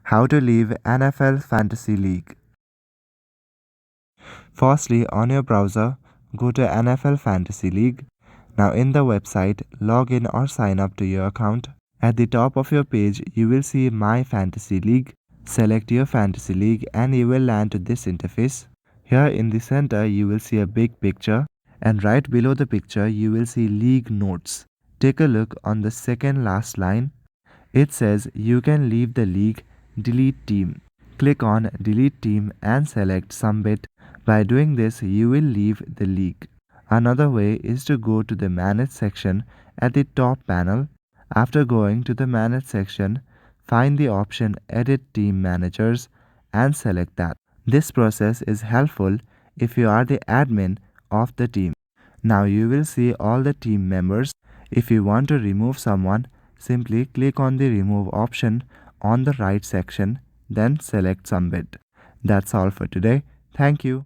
How to leave NFL Fantasy League. Firstly, on your browser, go to NFL Fantasy League. Now in the website, log in or sign up to your account. At the top of your page, you will see My Fantasy League. Select your fantasy league and you will land to this interface. Here in the center, you will see a big picture, and right below the picture, you will see League Notes. Take a look on the second last line. It says you can leave the league, delete team. Click on delete team and select submit. By doing this, you will leave the league. Another way is to go to the manage section at the top panel. After going to the manage section, find the option edit team managers and select that. This process is helpful if you are the admin of the team. Now you will see all the team members. If you want to remove someone, simply click on the remove option on the right section, then select submit. That's all for today. Thank you.